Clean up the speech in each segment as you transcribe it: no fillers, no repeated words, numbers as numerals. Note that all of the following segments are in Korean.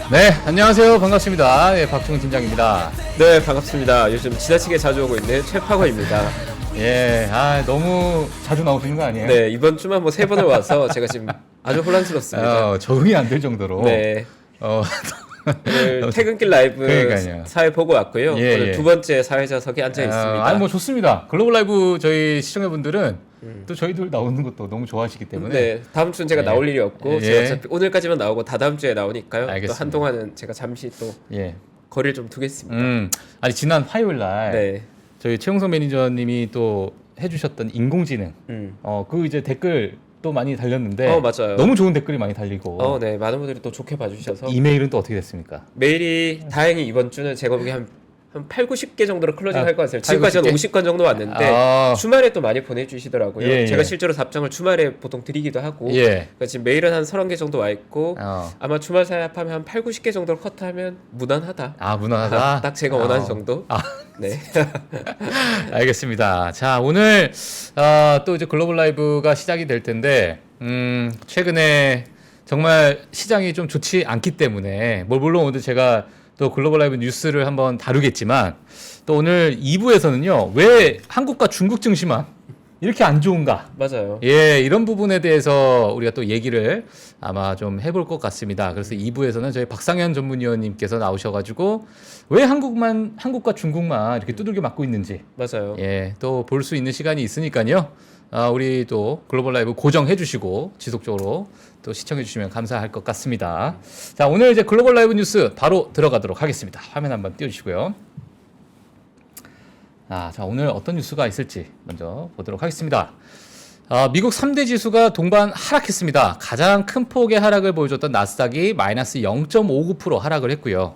네, 안녕하세요. 반갑습니다. 예, 박충훈 팀장입니다. 네, 반갑습니다. 요즘 지나치게 자주 오고 있는 최파거입니다. 예, 너무 자주 나오시는 거 아니에요? 네, 이번 주만 뭐 3번을 와서 제가 지금 아주 혼란스럽습니다. 적응이 안 될 정도로. 네. 오늘 퇴근길 라이브 그러니까요. 사회 보고 왔고요. 예, 오늘 예. 두 번째 사회자석에 앉아 있습니다. 뭐 좋습니다. 글로벌 라이브 저희 시청자분들은 또 저희들 나오는 것도 너무 좋아하시기 때문에. 네, 다음 주는 제가 예. 나올 일이 없고 예. 제가 어차피 오늘까지만 나오고 다다음 주에 나오니까요. 알겠습니다. 또 한동안은 제가 잠시 또 예. 거리를 좀 두겠습니다. 아니 지난 화요일 날 네. 저희 최용석 매니저님이 또 해주셨던 인공지능. 그 이제 댓글 또 많이 달렸는데. 맞아요. 너무 좋은 댓글이 많이 달리고. 네, 많은 분들이 또 좋게 봐주셔서 이메일은 또 어떻게 됐습니까? 메일이 다행히 이번 주는 제가 보기에 한 8, 90개 정도로 클로징 할 것 같아요. 8, 지금까지 한 90개? 50건 정도 왔는데 주말에 또 많이 보내주시더라고요. 예, 제가 예. 실제로 답장을 주말에 보통 드리기도 하고 예. 그러니까 지금 메일은 한 30개 정도 와 있고 아마 주말 사이 합하면 한 8, 90개 정도로 컷하면 무난하다. 무난하다. 딱 제가 원하는 정도. 네. 알겠습니다. 자, 오늘 또 이제 글로벌 라이브가 시작이 될 텐데 최근에 정말 시장이 좀 좋지 않기 때문에 물론 오늘 제가 또 글로벌 라이브 뉴스를 한번 다루겠지만 또 오늘 2부에서는요. 왜 한국과 중국 증시만 이렇게 안 좋은가? 맞아요. 예, 이런 부분에 대해서 우리가 또 얘기를 아마 좀 해볼 것 같습니다. 그래서 2부에서는 저희 박상현 전문위원님께서 나오셔가지고 왜 한국과 중국만 이렇게 두들겨 맞고 있는지. 맞아요. 예, 또 볼 수 있는 시간이 있으니까요. 우리 또 글로벌 라이브 고정해 주시고 지속적으로 또 시청해 주시면 감사할 것 같습니다. 자, 오늘 이제 글로벌 라이브 뉴스 바로 들어가도록 하겠습니다. 화면 한번 띄워주시고요. 자, 오늘 어떤 뉴스가 있을지 먼저 보도록 하겠습니다. 미국 3대 지수가 동반 하락했습니다. 가장 큰 폭의 하락을 보여줬던 나스닥이 마이너스 0.59% 하락을 했고요.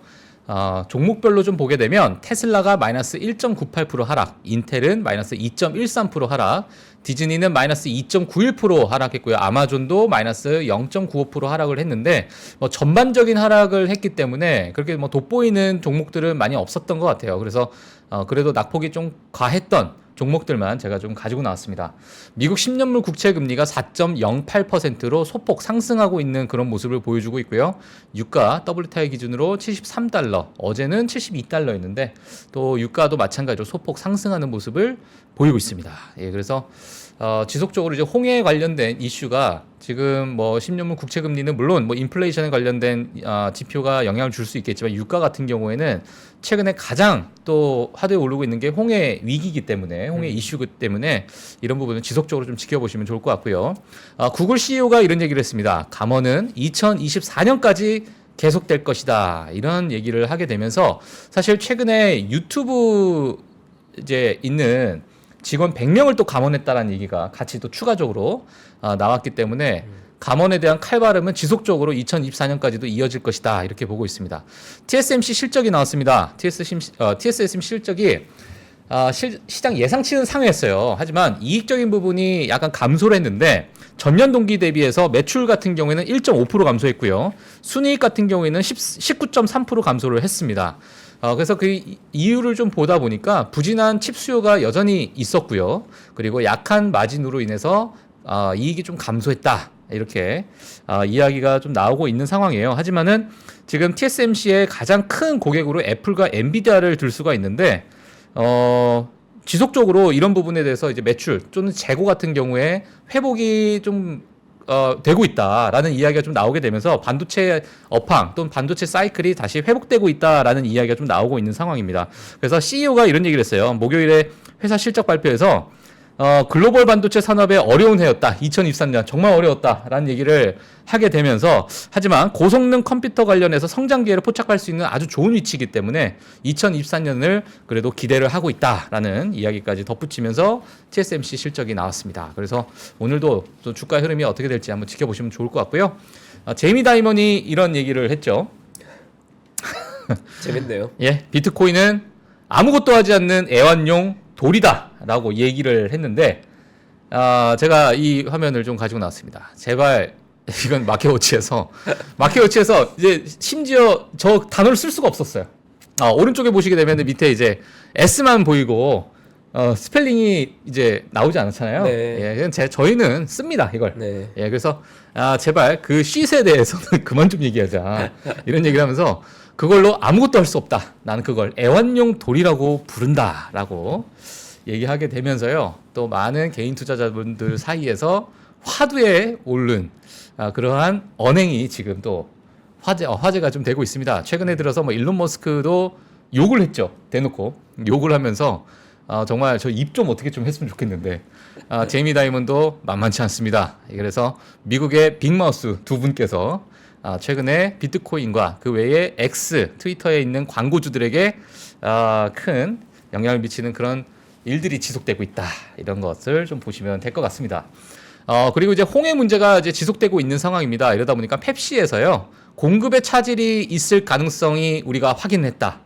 종목별로 좀 보게 되면 테슬라가 마이너스 1.98% 하락, 인텔은 마이너스 2.13% 하락, 디즈니는 마이너스 2.91% 하락했고요. 아마존도 마이너스 0.95% 하락을 했는데 전반적인 하락을 했기 때문에 그렇게 돋보이는 종목들은 많이 없었던 것 같아요. 그래서 그래도 낙폭이 좀 과했던 종목들만 제가 좀 가지고 나왔습니다. 미국 10년물 국채 금리가 4.08%로 소폭 상승하고 있는 그런 모습을 보여주고 있고요. 유가 WTI 기준으로 73달러, 어제는 72달러였는데 또 유가도 마찬가지로 소폭 상승하는 모습을 보이고 있습니다. 예, 그래서 지속적으로 이제 홍해에 관련된 이슈가 지금 10년물 국채 금리는 물론 인플레이션에 관련된 지표가 영향을 줄 수 있겠지만 유가 같은 경우에는 최근에 가장 또 화두에 오르고 있는 게 홍해 위기이기 때문에 홍해 이슈기 때문에 이런 부분은 지속적으로 좀 지켜보시면 좋을 것 같고요. 구글 CEO가 이런 얘기를 했습니다. 감원은 2024년까지 계속될 것이다. 이런 얘기를 하게 되면서 사실 최근에 유튜브 이제 있는 직원 100명을 또 감원했다라는 얘기가 같이 또 추가적으로 나왔기 때문에 감원에 대한 칼바람은 지속적으로 2024년까지도 이어질 것이다 이렇게 보고 있습니다. TSMC 실적이 나왔습니다. TSMC 실적이 시장 예상치는 상회했어요. 하지만 이익적인 부분이 약간 감소를 했는데 전년 동기 대비해서 매출 같은 경우에는 1.5% 감소했고요. 순이익 같은 경우에는 19.3% 감소를 했습니다. 그래서 그 이유를 좀 보다 보니까 부진한 칩 수요가 여전히 있었고요. 그리고 약한 마진으로 인해서 이익이 좀 감소했다. 이렇게 이야기가 좀 나오고 있는 상황이에요. 하지만은 지금 TSMC의 가장 큰 고객으로 애플과 엔비디아를 들 수가 있는데 지속적으로 이런 부분에 대해서 이제 매출 또는 재고 같은 경우에 회복이 좀 되고 있다라는 이야기가 좀 나오게 되면서 반도체 업황 또는 반도체 사이클이 다시 회복되고 있다라는 이야기가 좀 나오고 있는 상황입니다. 그래서 CEO가 이런 얘기를 했어요. 목요일에 회사 실적 발표에서 글로벌 반도체 산업의 어려운 해였다. 2023년 정말 어려웠다라는 얘기를 하게 되면서 하지만 고성능 컴퓨터 관련해서 성장 기회를 포착할 수 있는 아주 좋은 위치이기 때문에 2024년을 그래도 기대를 하고 있다라는 이야기까지 덧붙이면서 TSMC 실적이 나왔습니다. 그래서 오늘도 또 주가 흐름이 어떻게 될지 한번 지켜보시면 좋을 것 같고요. 제이미 다이먼이 이런 얘기를 했죠. 재밌네요. 예, 비트코인은 아무것도 하지 않는 애완용 돌이다라고 얘기를 했는데 제가 이 화면을 좀 가지고 나왔습니다. 제발 이건 마켓워치에서 이제 심지어 저 단어를 쓸 수가 없었어요. 오른쪽에 보시게 되면 밑에 이제 S만 보이고 스펠링이 이제 나오지 않잖아요. 네. 예, 그건 저희는 씁니다 이걸. 네. 예, 그래서 제발 그 쉿에 대해서는 그만 좀 얘기하자 이런 얘기를 하면서 그걸로 아무것도 할 수 없다. 나는 그걸 애완용 돌이라고 부른다라고 얘기하게 되면서요. 또 많은 개인 투자자분들 사이에서 화두에 오른 그러한 언행이 지금 또 화제가 좀 되고 있습니다. 최근에 들어서 뭐 일론 머스크도 욕을 했죠. 대놓고 욕을 하면서 정말 저 입 좀 어떻게 좀 했으면 좋겠는데 제이미 다이먼도 만만치 않습니다. 그래서 미국의 빅마우스 두 분께서 최근에 비트코인과 그 외에 X 트위터에 있는 광고주들에게 큰 영향을 미치는 그런 일들이 지속되고 있다. 이런 것을 좀 보시면 될 것 같습니다. 그리고 이제 홍해 문제가 이제 지속되고 있는 상황입니다. 이러다 보니까 펩시에서요 공급에 차질이 있을 가능성이 우리가 확인했다.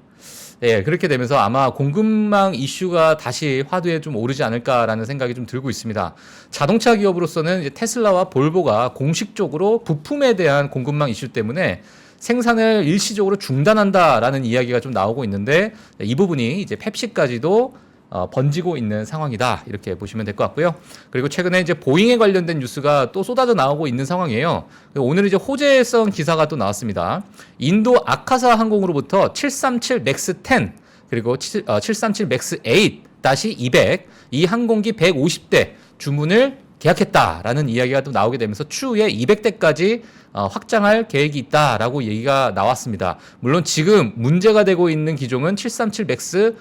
예, 그렇게 되면서 아마 공급망 이슈가 다시 화두에 좀 오르지 않을까라는 생각이 좀 들고 있습니다. 자동차 기업으로서는 이제 테슬라와 볼보가 공식적으로 부품에 대한 공급망 이슈 때문에 생산을 일시적으로 중단한다라는 이야기가 좀 나오고 있는데 이 부분이 이제 펩시까지도 번지고 있는 상황이다 이렇게 보시면 될 것 같고요. 그리고 최근에 이제 보잉에 관련된 뉴스가 또 쏟아져 나오고 있는 상황이에요. 오늘 이제 호재성 기사가 또 나왔습니다. 인도 아카사 항공으로부터 737 맥스 10 그리고 737 맥스 8-200 이 항공기 150대 주문을 계약했다라는 이야기가 또 나오게 되면서 추후에 200대까지 확장할 계획이 있다라고 얘기가 나왔습니다. 물론 지금 문제가 되고 있는 기종은 737 맥스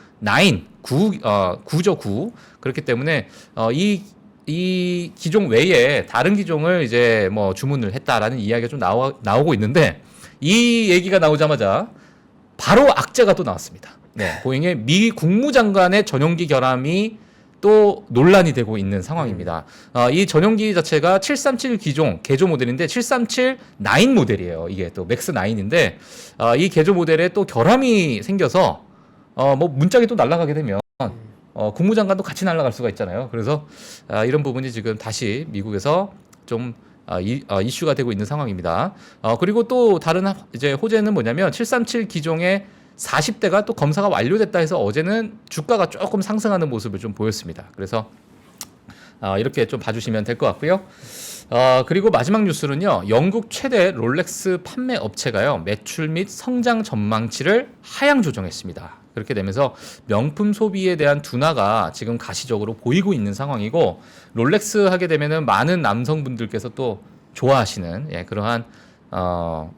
9죠 9. 그렇기 때문에 이 기종 외에 다른 기종을 이제 뭐 주문을 했다라는 이야기가 좀 나오고 있는데 이 얘기가 나오자마자 바로 악재가 또 나왔습니다. 네, 보잉의 미 국무장관의 전용기 결함이 또 논란이 되고 있는 상황입니다. 이 전용기 자체가 737 기종 개조 모델인데 737-9 모델이에요. 이게 또 맥스 9인데 이 개조 모델에 또 결함이 생겨서 뭐 문짝이 또 날아가게 되면 국무장관도 같이 날아갈 수가 있잖아요. 그래서 이런 부분이 지금 다시 미국에서 좀 이슈가 되고 있는 상황입니다. 그리고 또 다른 이제 호재는 뭐냐면 737 기종의 40대가 또 검사가 완료됐다 해서 어제는 주가가 조금 상승하는 모습을 좀 보였습니다. 그래서 이렇게 좀 봐주시면 될 것 같고요. 그리고 마지막 뉴스는요. 영국 최대 롤렉스 판매 업체가요. 매출 및 성장 전망치를 하향 조정했습니다. 그렇게 되면서 명품 소비에 대한 둔화가 지금 가시적으로 보이고 있는 상황이고 롤렉스 하게 되면은 많은 남성분들께서 또 좋아하시는 그러한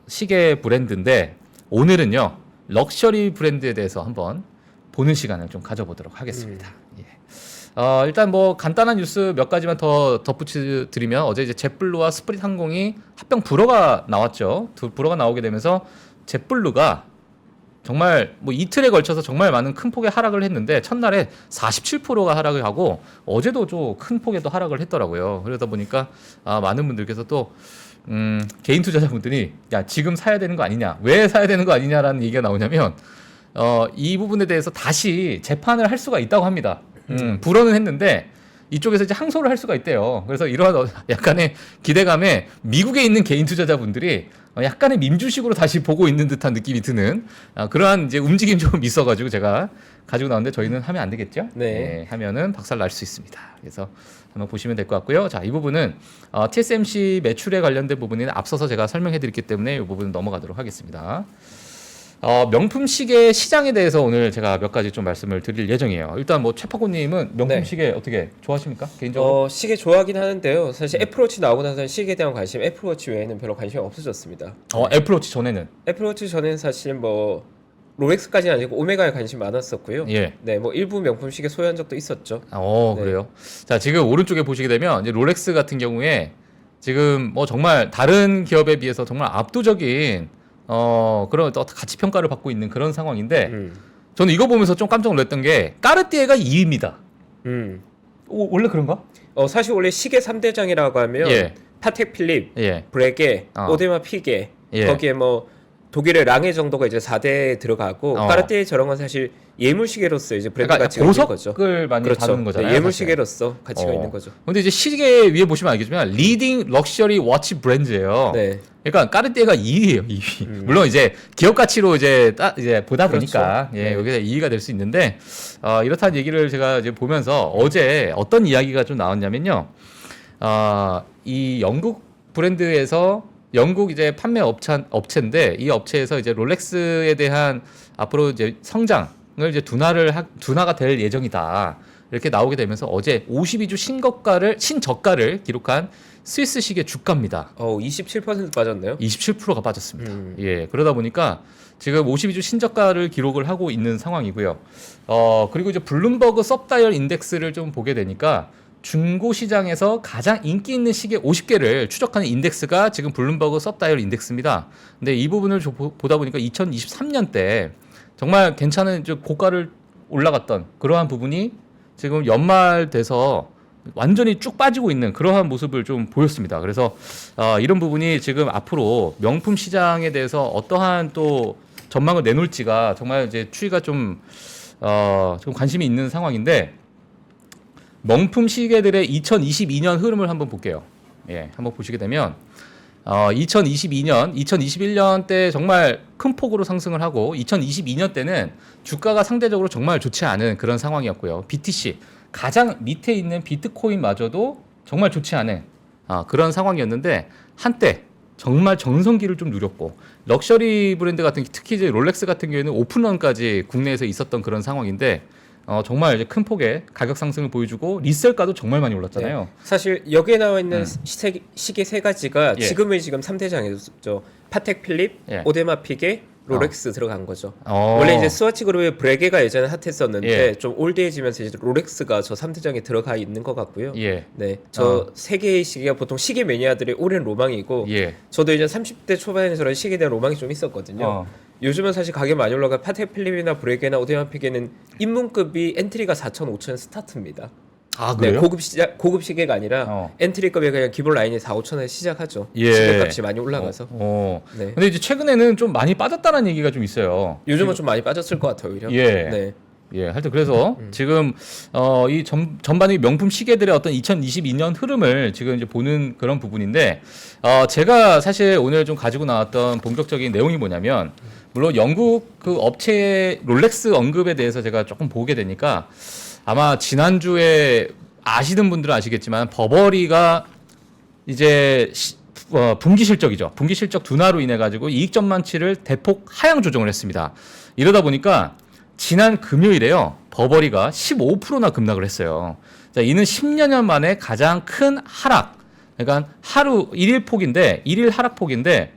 시계 브랜드인데 오늘은요. 럭셔리 브랜드에 대해서 한번 보는 시간을 좀 가져보도록 하겠습니다. 일단 뭐 간단한 뉴스 몇 가지만 더 덧붙여드리면 어제 이제 jet블루와 스프릿 항공이 합병 불허가 나왔죠. 불허가 나오게 되면서 jet블루가 정말 뭐 이틀에 걸쳐서 정말 많은 큰 폭의 하락을 했는데 첫날에 47%가 하락을 하고 어제도 좀 큰 폭의 또 하락을 했더라고요. 그러다 보니까 많은 분들께서 또 개인 투자자분들이 야 지금 사야 되는 거 아니냐 왜 사야 되는 거 아니냐라는 얘기가 나오냐면 이 부분에 대해서 다시 재판을 할 수가 있다고 합니다. 불허는 했는데 이쪽에서 이제 항소를 할 수가 있대요. 그래서 이러한 약간의 기대감에 미국에 있는 개인 투자자분들이 약간의 민주식으로 다시 보고 있는 듯한 느낌이 드는 그러한 이제 움직임이 좀 있어가지고 제가 가지고 나왔는데 저희는 하면 안 되겠죠? 네. 하면은 박살 날 수 있습니다. 그래서 한번 보시면 될 것 같고요. 자, 이 부분은 TSMC 매출에 관련된 부분은 앞서서 제가 설명해 드렸기 때문에 이 부분은 넘어가도록 하겠습니다. 명품 시계 시장에 대해서 오늘 제가 몇 가지 좀 말씀을 드릴 예정이에요. 일단 뭐 최파고님은 명품 네. 시계 어떻게 좋아하십니까? 개인적으로? 시계 좋아하긴 하는데요. 사실 애플워치 나오고 나서 시계에 대한 관심, 애플워치 외에는 별로 관심이 없어졌습니다. 애플워치 전에는? 애플워치 전에는 사실 뭐 롤렉스까지는 아니고 오메가에 관심 많았었고요. 예. 네, 뭐 일부 명품 시계 소유한 적도 있었죠. 네. 그래요. 자, 지금 오른쪽에 보시게 되면 이제 롤렉스 같은 경우에 지금 뭐 정말 다른 기업에 비해서 정말 압도적인 그런 가치 평가를 받고 있는 그런 상황인데 저는 이거 보면서 좀 깜짝 놀랐던 게 까르띠에가 2위입니다. 원래 그런가? 사실 원래 시계 3대장이라고 하면 예. 파텍 필립, 예. 브레게, 오데마 피게 예. 거기에 뭐 독일의 랑해 정도가 이제 4대에 들어가고 까르띠에 저런 건 사실 예물시계로서 이제 브랜드 그러니까 가치가 있는 거죠. 보석을 많이 그렇죠. 다루는 거잖아요. 네, 예물시계로서 가치가 있는 거죠. 근데 이제 시계 위에 보시면 알겠지만 리딩 럭셔리 워치 브랜드예요. 네. 그러니까 까르띠에가 2위예요, 2위. 물론 이제 기업 가치로 이제 이제 보다 보니까 그렇죠. 예, 여기서 2위가 될 수 있는데 이렇다는 얘기를 제가 이제 보면서 어제 어떤 이야기가 좀 나왔냐면요. 이 영국 브랜드에서 영국 이제 판매 업체인데 이 업체에서 이제 롤렉스에 대한 앞으로 이제 성장을 이제 둔화가 될 예정이다. 이렇게 나오게 되면서 어제 52주 신저가를 기록한 스위스 시계 주가입니다. 27% 빠졌네요. 27%가 빠졌습니다. 예, 그러다 보니까 지금 52주 신저가를 기록을 하고 있는 상황이고요. 그리고 이제 블룸버그 서브다이얼 인덱스를 좀 보게 되니까 중고 시장에서 가장 인기 있는 시계 50개를 추적하는 인덱스가 지금 블룸버그 서브다이얼 인덱스입니다. 근데 이 부분을 보다 보니까 2023년 때 정말 괜찮은 고가를 올라갔던 그러한 부분이 지금 연말 돼서 완전히 쭉 빠지고 있는 그러한 모습을 좀 보였습니다. 그래서 이런 부분이 지금 앞으로 명품 시장에 대해서 어떠한 또 전망을 내놓을지가 정말 이제 추이가 좀 관심이 있는 상황인데 명품 시계들의 2022년 흐름을 한번 볼게요. 예, 한번 보시게 되면 2021년 때 정말 큰 폭으로 상승을 하고 2022년 때는 주가가 상대적으로 정말 좋지 않은 그런 상황이었고요. BTC 가장 밑에 있는 비트코인마저도 정말 좋지 않은 그런 상황이었는데 한때 정말 정성기를 좀 누렸고 럭셔리 브랜드 같은 특히 이제 롤렉스 같은 경우에는 오픈런까지 국내에서 있었던 그런 상황인데 정말 이제 큰 폭의 가격 상승을 보여주고 리셀가도 정말 많이 올랐잖아요. 네. 사실 여기에 나와 있는 시계 세 가지가 예. 지금 삼대장이죠. 파텍 필립, 예. 오데마 피게, 롤렉스 들어간 거죠. 원래 이제 스와치 그룹의 브레게가 예전에 핫했었는데 예. 좀 올드해지면서 이제 롤렉스가 저 3대장에 들어가 있는 것 같고요. 예. 네, 저 세 개의 시계가 보통 시계 매니아들의 오랜 로망이고 예. 저도 이제 30대 초반에 저런 시계에 대한 로망이 좀 있었거든요. 요즘은 사실 가격 많이 올라가 파텍 필립이나 브레게나 오데마 피게는 입문급이 엔트리가 4,000, 5,000 스타트입니다. 네, 그래요? 고급 시계가 아니라 엔트리급에 그냥 기본 라인이 4, 5천에 시작하죠. 예. 시계값이 많이 올라가서. 네. 근데 이제 최근에는 좀 많이 빠졌다는 얘기가 좀 있어요. 요즘은 좀 많이 빠졌을 것 같아요, 오히려. 예. 네. 예, 하여튼 그래서 지금 이 전반의 명품 시계들의 어떤 2022년 흐름을 지금 이제 보는 그런 부분인데 제가 사실 오늘 좀 가지고 나왔던 본격적인 내용이 뭐냐면 물론 영국 그 업체의 롤렉스 언급에 대해서 제가 조금 보게 되니까 아마 지난주에 아시는 분들은 아시겠지만 버버리가 이제 분기 실적이죠. 분기 실적 둔화로 인해 가지고 이익 전망치를 대폭 하향 조정을 했습니다. 이러다 보니까 지난 금요일에요. 버버리가 15%나 급락을 했어요. 자, 이는 10여 년 만에 가장 큰 하락. 그러니까 하루 1일 하락폭인데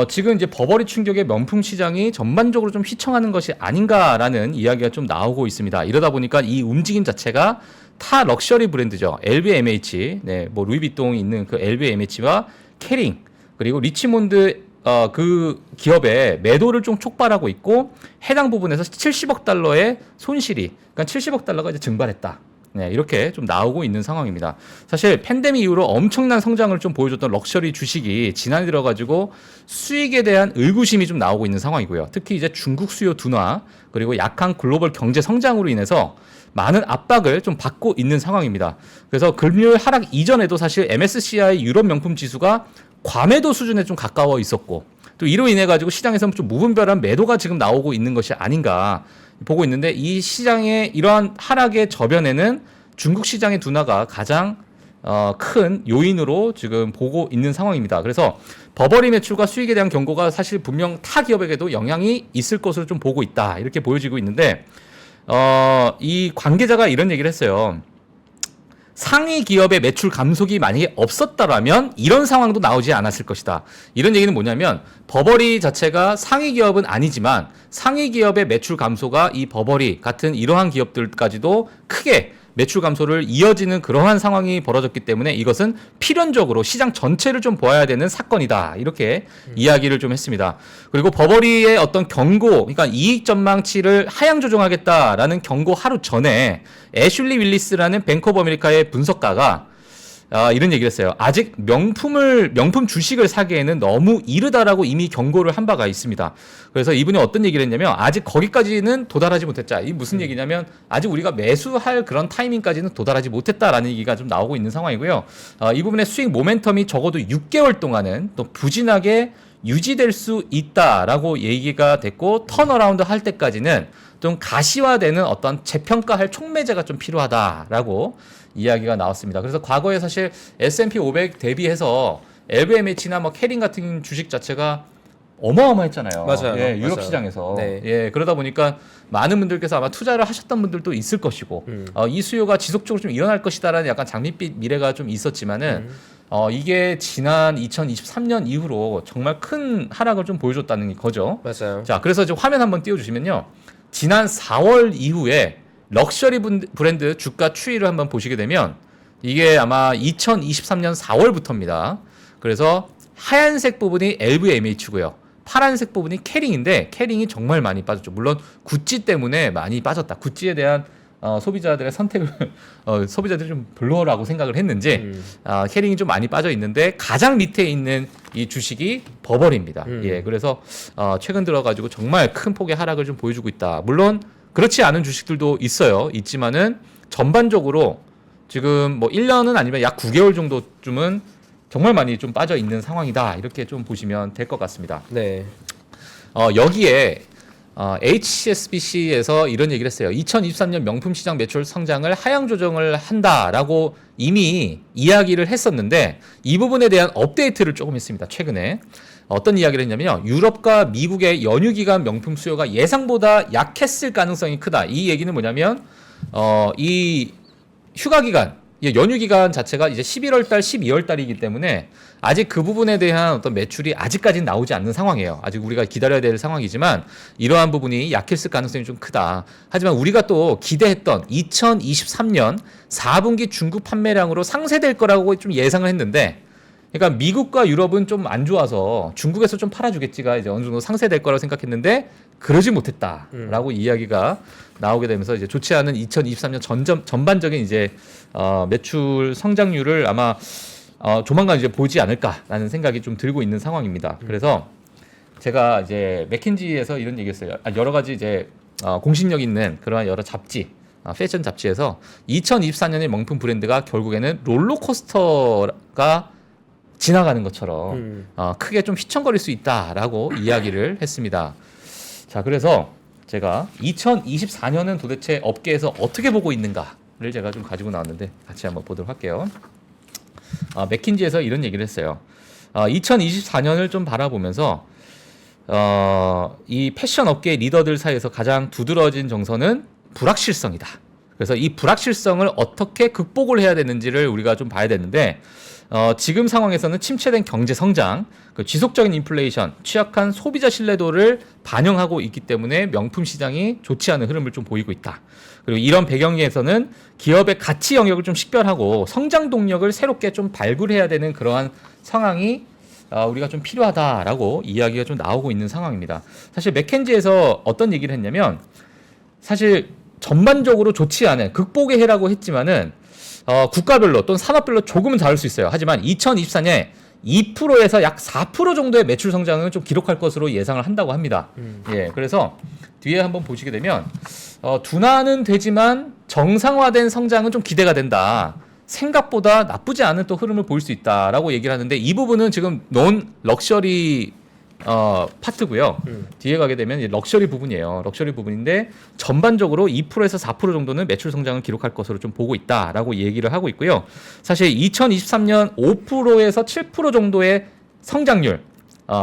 지금 이제 버버리 충격의 명품 시장이 전반적으로 좀 휘청하는 것이 아닌가라는 이야기가 좀 나오고 있습니다. 이러다 보니까 이 움직임 자체가 타 럭셔리 브랜드죠. LVMH, 네, 뭐 루이비통이 있는 그 LVMH와 캐링 그리고 리치몬드 그 기업의 매도를 좀 촉발하고 있고 해당 부분에서 70억 달러의 손실이 그러니까 70억 달러가 이제 증발했다. 네, 이렇게 좀 나오고 있는 상황입니다. 사실 팬데믹 이후로 엄청난 성장을 좀 보여줬던 럭셔리 주식이 지난해 들어가지고 수익에 대한 의구심이 좀 나오고 있는 상황이고요. 특히 이제 중국 수요 둔화 그리고 약한 글로벌 경제 성장으로 인해서 많은 압박을 좀 받고 있는 상황입니다. 그래서 금요일 하락 이전에도 사실 MSCI 유럽 명품 지수가 과매도 수준에 좀 가까워 있었고 또 이로 인해 가지고 시장에서 좀 무분별한 매도가 지금 나오고 있는 것이 아닌가 보고 있는데 이 시장의 이러한 하락의 저변에는 중국 시장의 둔화가 가장 큰 요인으로 지금 보고 있는 상황입니다. 그래서 버버리 매출과 수익에 대한 경고가 사실 분명 타 기업에게도 영향이 있을 것으로 좀 보고 있다 이렇게 보여지고 있는데 이 관계자가 이런 얘기를 했어요. 상위 기업의 매출 감속이 만약에 없었다라면 이런 상황도 나오지 않았을 것이다. 이런 얘기는 뭐냐면 버버리 자체가 상위 기업은 아니지만 상위 기업의 매출 감소가 이 버버리 같은 이러한 기업들까지도 크게 매출 감소를 이어지는 그러한 상황이 벌어졌기 때문에 이것은 필연적으로 시장 전체를 좀 보아야 되는 사건이다. 이렇게 이야기를 좀 했습니다. 그리고 버버리의 어떤 경고, 그러니까 이익 전망치를 하향 조정하겠다라는 경고 하루 전에 애슐리 윌리스라는 뱅크 오브 아메리카의 분석가가 이런 얘기를 했어요. 아직 명품 주식을 사기에는 너무 이르다라고 이미 경고를 한 바가 있습니다. 그래서 이분이 어떤 얘기를 했냐면 아직 거기까지는 도달하지 못했자. 이 무슨 얘기냐면 아직 우리가 매수할 그런 타이밍까지는 도달하지 못했다라는 얘기가 좀 나오고 있는 상황이고요. 이 부분의 수익 모멘텀이 적어도 6개월 동안은 또 부진하게 유지될 수 있다라고 얘기가 됐고 턴어라운드 할 때까지는 좀 가시화되는 어떤 재평가할 촉매제가 좀 필요하다라고 이야기가 나왔습니다. 그래서 과거에 사실 S&P 500 대비해서 LVMH나 뭐 캐링 같은 주식 자체가 어마어마했잖아요. 맞아요. 예, 유럽 맞아요. 시장에서. 네. 예, 그러다 보니까 많은 분들께서 아마 투자를 하셨던 분들도 있을 것이고 이 수요가 지속적으로 좀 일어날 것이다라는 약간 장밋빛 미래가 좀 있었지만은 이게 지난 2023년 이후로 정말 큰 하락을 좀 보여줬다는 거죠. 맞아요. 자, 그래서 이제 화면 한번 띄워주시면요. 지난 4월 이후에 럭셔리 브랜드 주가 추이를 한번 보시게 되면 이게 아마 2023년 4월부터입니다. 그래서 하얀색 부분이 LVMH고요. 파란색 부분이 캐링인데 캐링이 정말 많이 빠졌죠. 물론 구찌 때문에 많이 빠졌다. 구찌에 대한 소비자들의 선택을 소비자들이 좀 별로라고 생각을 했는지 캐링이 좀 많이 빠져 있는데 가장 밑에 있는 이 주식이 버버리입니다. 예, 그래서 최근 들어가지고 정말 큰 폭의 하락을 좀 보여주고 있다. 물론 그렇지 않은 주식들도 있지만은 전반적으로 지금 뭐 1년은 아니면 약 9개월 정도쯤은 정말 많이 좀 빠져 있는 상황이다. 이렇게 좀 보시면 될 것 같습니다. 네. 여기에 HSBC에서 이런 얘기를 했어요. 2023년 명품 시장 매출 성장을 하향 조정을 한다라고 이미 이야기를 했었는데 이 부분에 대한 업데이트를 조금 했습니다. 최근에. 어떤 이야기를 했냐면요. 유럽과 미국의 연휴 기간 명품 수요가 예상보다 약했을 가능성이 크다. 이 얘기는 뭐냐면 이 휴가 기간, 연휴 기간 자체가 이제 11월 달, 12월 달이기 때문에 아직 그 부분에 대한 어떤 매출이 아직까지는 나오지 않는 상황이에요. 아직 우리가 기다려야 될 상황이지만 이러한 부분이 약했을 가능성이 좀 크다. 하지만 우리가 또 기대했던 2023년 4분기 중국 판매량으로 상쇄될 거라고 좀 예상을 했는데 그러니까 미국과 유럽은 좀 안 좋아서 중국에서 좀 팔아주겠지가 이제 어느 정도 상쇄될 거라고 생각했는데 그러지 못했다라고 이야기가 나오게 되면서 이제 좋지 않은 2023년 전반적인 이제 매출 성장률을 아마 조만간 이제 보지 않을까라는 생각이 좀 들고 있는 상황입니다. 그래서 제가 이제 맥킨지에서 이런 얘기했어요. 여러 가지 이제 공신력 있는 그러한 여러 잡지, 패션 잡지에서 2024년의 명품 브랜드가 결국에는 롤러코스터가 지나가는 것처럼 크게 좀 휘청거릴 수 있다라고 이야기를 했습니다. 자, 그래서 제가 2024년은 도대체 업계에서 어떻게 보고 있는가를 제가 좀 가지고 나왔는데 같이 한번 보도록 할게요. 맥킨지에서 이런 얘기를 했어요. 2024년을 좀 바라보면서 이 패션 업계 리더들 사이에서 가장 두드러진 정서는 불확실성이다. 그래서 이 불확실성을 어떻게 극복을 해야 되는지를 우리가 좀 봐야 되는데 지금 상황에서는 침체된 경제 성장, 지속적인 인플레이션, 취약한 소비자 신뢰도를 반영하고 있기 때문에 명품 시장이 좋지 않은 흐름을 좀 보이고 있다. 그리고 이런 배경에서는 기업의 가치 영역을 좀 식별하고 성장 동력을 새롭게 좀 발굴해야 되는 그러한 상황이 우리가 좀 필요하다라고 이야기가 좀 나오고 있는 상황입니다. 사실 맥켄지에서 어떤 얘기를 했냐면 사실 전반적으로 좋지 않은 극복의 해라고 했지만은 국가별로 또는 산업별로 조금은 다를 수 있어요. 하지만 2024년에 2%에서 약 4% 정도의 매출 성장을 좀 기록할 것으로 예상을 한다고 합니다. 예, 그래서 뒤에 한번 보시게 되면 둔화는 되지만 정상화된 성장은 좀 기대가 된다. 생각보다 나쁘지 않은 또 흐름을 보일 수 있다라고 얘기를 하는데 이 부분은 지금 논 럭셔리 파트고요. 뒤에 가게 되면 이제 럭셔리 부분이에요. 럭셔리 부분인데 전반적으로 2%에서 4% 정도는 매출 성장을 기록할 것으로 좀 보고 있다라고 얘기를 하고 있고요. 사실 2023년 5%에서 7% 정도의 성장률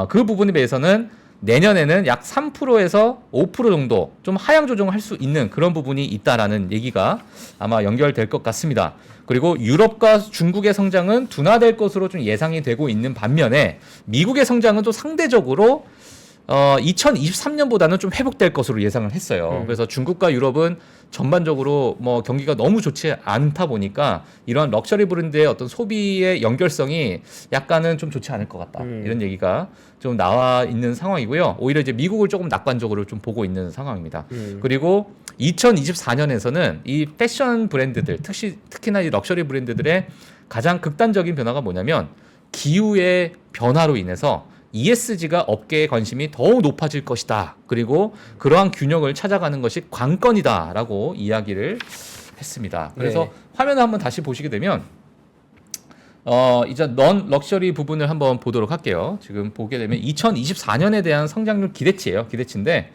그 부분에 비해서는 내년에는 약 3%에서 5% 정도 좀 하향 조정할 수 있는 그런 부분이 있다라는 얘기가 아마 연결될 것 같습니다. 그리고 유럽과 중국의 성장은 둔화될 것으로 좀 예상이 되고 있는 반면에 미국의 성장은 또 상대적으로 2023년보다는 좀 회복될 것으로 예상을 했어요. 그래서 중국과 유럽은 전반적으로 뭐 경기가 너무 좋지 않다 보니까 이러한 럭셔리 브랜드의 어떤 소비의 연결성이 약간은 좀 좋지 않을 것 같다. 이런 얘기가 좀 나와 있는 상황이고요. 오히려 이제 미국을 조금 낙관적으로 좀 보고 있는 상황입니다. 그리고 2024년에서는 이 패션 브랜드들, 특히나 이 럭셔리 브랜드들의 가장 극단적인 변화가 뭐냐면 기후의 변화로 인해서 ESG가 업계의 관심이 더욱 높아질 것이다. 그리고 그러한 균형을 찾아가는 것이 관건이다라고 이야기를 했습니다. 그래서 네. 화면을 한번 다시 보시게 되면 이제 넌 럭셔리 부분을 한번 보도록 할게요. 지금 보게 되면 2024년에 대한 성장률 기대치예요. 기대치인데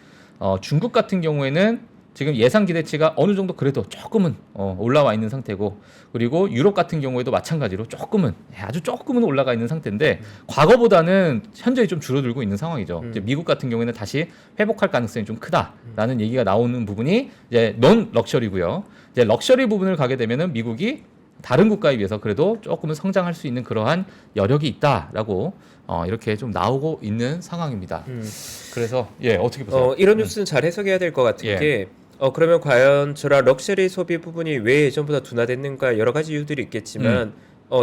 중국 같은 경우에는 지금 예상 기대치가 어느 정도 그래도 조금은 올라와 있는 상태고, 그리고 유럽 같은 경우에도 마찬가지로 조금은, 아주 조금은 올라가 있는 상태인데 과거보다는 현저히 좀 줄어들고 있는 상황이죠. 이제 미국 같은 경우에는 다시 회복할 가능성이 좀 크다라는 얘기가 나오는 부분이 이제 넌 럭셔리고요. 이제 럭셔리 부분을 가게 되면은 미국이 다른 국가에 비해서 그래도 조금은 성장할 수 있는 그러한 여력이 있다라고 이렇게 좀 나오고 있는 상황입니다. 그래서 어떻게 보세요? 이런 뉴스는 잘 해석해야 될 것 같은 예. 게 그러면 과연 저런 럭셔리 소비 부분이 왜 예전보다 둔화됐는가 여러 가지 이유들이 있겠지만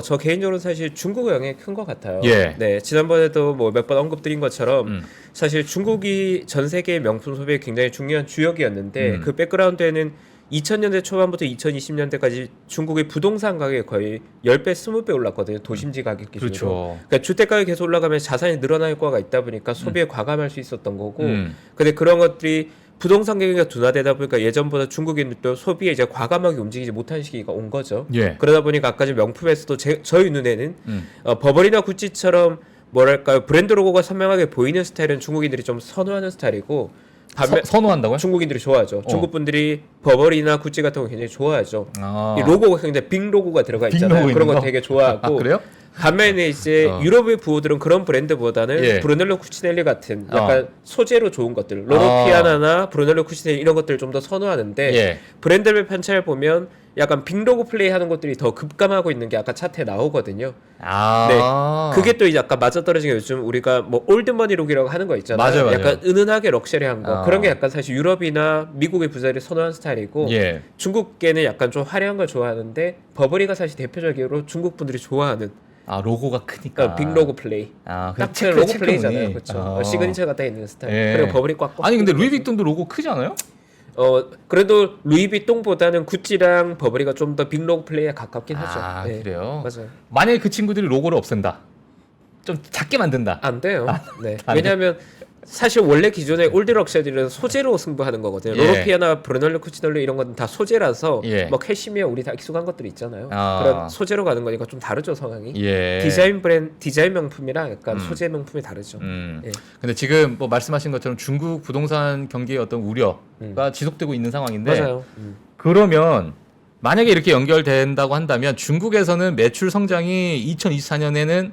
저 개인적으로 사실 중국의 영향이 큰 것 같아요. 예. 네, 지난번에도 뭐 몇 번 언급드린 것처럼 사실 중국이 전 세계 명품 소비에 굉장히 중요한 주역이었는데 그 백그라운드에는 2000년대 초반부터 2020년대까지 중국의 부동산 가격이 거의 10배, 20배 올랐거든요. 도심지 가격 기준으로. 그렇죠. 그러니까 주택 가격이 계속 올라가면 자산이 늘어날 효과가 있다 보니까 소비에 과감할 수 있었던 거고. 근데 그런 것들이 부동산 가격이 둔화되다 보니까 예전보다 중국인들도 소비에 이제 과감하게 움직이지 못한 시기가 온 거죠. 예. 그러다 보니까 아까 전 명품에서도 저희 눈에는 버버리나 구찌처럼 뭐랄까요, 브랜드 로고가 선명하게 보이는 스타일은 중국인들이 좀 선호하는 스타일이고, 반면 선호한다고요? 중국인들이 좋아하죠. 중국 분들이 버버리나 구찌 같은 거 굉장히 좋아하죠. 이 로고가 굉장히 빅 로고가 들어가 빅 있잖아요. 로고 그런 있는 거 거? 되게 좋아하고. 그래요? 반면에 이제 유럽의 부호들은 그런 브랜드보다는 예. 브루넬로 쿠치넬리 같은 약간 소재로 좋은 것들, 로로피아나나 브루넬로 쿠치넬리 이런 것들을 좀 더 선호하는데 예. 브랜드별 편차를 보면 약간 빅로고 플레이하는 것들이 더 급감하고 있는 게 아까 차트에 나오거든요. 그게 또 이제 아까 맞아떨어진 게 요즘 우리가 뭐 올드머니룩이라고 하는 거 있잖아요. 맞아요. 약간 은은하게 럭셔리한 거. 그런 게 약간 사실 유럽이나 미국의 부자들이 선호하는 스타일이고 예. 중국계는 약간 좀 화려한 걸 좋아하는데 버버리가 사실 대표적으로 중국 분들이 좋아하는 로고가 크니까. 빅로고 플레이. 딱 딱 그 로고 플레이잖아요. 그렇죠. 시그니처가 딱 있는 스타일. 예. 그리고 버버리 꽉. 아니 근데 루이비통도 로고 크지 않아요? 그래도 루이비통보다는 구찌랑 버버리가 좀 더 빅로고 플레이에 가깝긴 하죠. 네. 그래요? 맞아요. 만약에 그 친구들이 로고를 없앤다. 좀 작게 만든다. 안 돼요. 네. 안 돼? 왜냐하면 사실 원래 기존의 올드 럭셔리는 소재로 승부하는 거거든요. 예. 로로피아나 브루넬로 쿠치넬로 이런 건 다 소재라서 예. 뭐 캐시미어 우리 다 익숙한 것들이 있잖아요. 그런 소재로 가는 거니까 좀 다르죠 성향이. 예. 디자인 명품이랑 약간 소재 명품이 다르죠. 예. 근데 지금 뭐 말씀하신 것처럼 중국 부동산 경기의 어떤 우려가 지속되고 있는 상황인데 맞아요. 그러면 만약에 이렇게 연결된다고 한다면 중국에서는 매출 성장이 2024년에는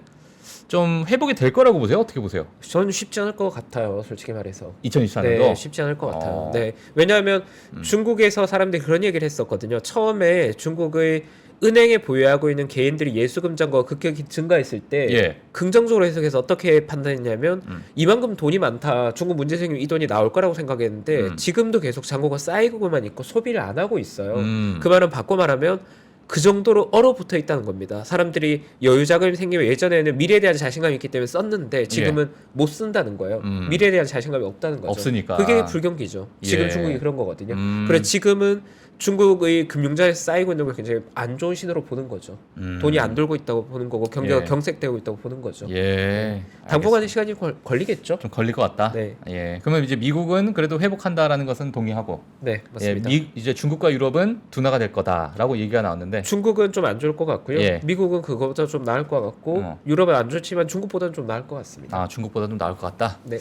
좀 회복이 될 거라고 보세요? 어떻게 보세요? 저는 쉽지 않을 것 같아요, 솔직히 말해서. 2024년도? 네, 쉽지 않을 것 같아요. 네, 왜냐하면 중국에서 사람들이 그런 얘기를 했었거든요. 처음에 중국의 은행에 보유하고 있는 개인들이 예수금 잔고가 급격히 증가했을 때 예. 긍정적으로 해석해서 어떻게 판단했냐면 이만큼 돈이 많다, 중국 문제 생기면 이 돈이 나올 거라고 생각했는데 지금도 계속 잔고가 쌓이고만 있고 소비를 안 하고 있어요. 그 말은 바꿔 말하면 그 정도로 얼어붙어 있다는 겁니다. 사람들이 여유 자금이 생기면 예전에는 미래에 대한 자신감이 있기 때문에 썼는데 지금은 못 쓴다는 거예요. 미래에 대한 자신감이 없다는 거죠. 없으니까. 그게 불경기죠. 지금 예. 중국이 그런 거거든요. 그래서 지금은 중국의 금융자에서 쌓이고 있는 걸 굉장히 안 좋은 신호로 보는 거죠. 돈이 안 돌고 있다고 보는 거고 경제가 예. 경색되고 있다고 보는 거죠. 예. 당분간의 시간이 걸리겠죠. 좀 걸릴 것 같다. 네. 예. 그러면 이제 미국은 그래도 회복한다라는 것은 동의하고, 네, 맞습니다. 이제 중국과 유럽은 둔화가 될 거다라고 얘기가 나왔는데, 중국은 좀 안 좋을 것 같고요. 예. 미국은 그거보다 좀 나을 것 같고 유럽은 안 좋지만 중국보다는 좀 나을 것 같습니다. 중국보다 좀 나을 것 같다. 네.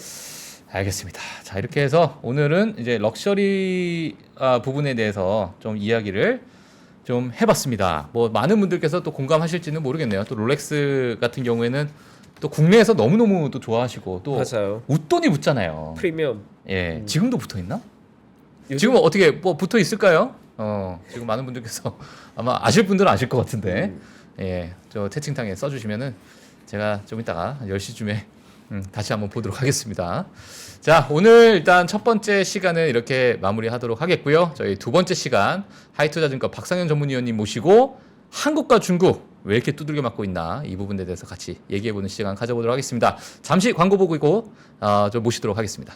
알겠습니다. 자, 이렇게 해서 오늘은 이제 럭셔리 부분에 대해서 좀 이야기를 좀 해봤습니다. 뭐 많은 분들께서 또 공감하실지는 모르겠네요. 또 롤렉스 같은 경우에는 또 국내에서 너무너무 또 좋아하시고 또 맞아요. 웃돈이 붙잖아요. 프리미엄. 예, 지금도 붙어 있나? 요즘- 지금 어떻게 뭐 붙어 있을까요? 지금 많은 분들께서 아마 아실 분들은 아실 것 같은데, 예, 저 채팅창에 써주시면은 제가 좀 이따가 10시쯤에 다시 한번 보도록 하겠습니다. 자, 오늘 일단 첫 번째 시간은 이렇게 마무리하도록 하겠고요. 저희 두 번째 시간 하이투자증권 박상현 전문위원님 모시고 한국과 중국 왜 이렇게 두들겨 맞고 있나 이 부분에 대해서 같이 얘기해보는 시간 가져보도록 하겠습니다. 잠시 광고 보고 있고 좀 모시도록 하겠습니다.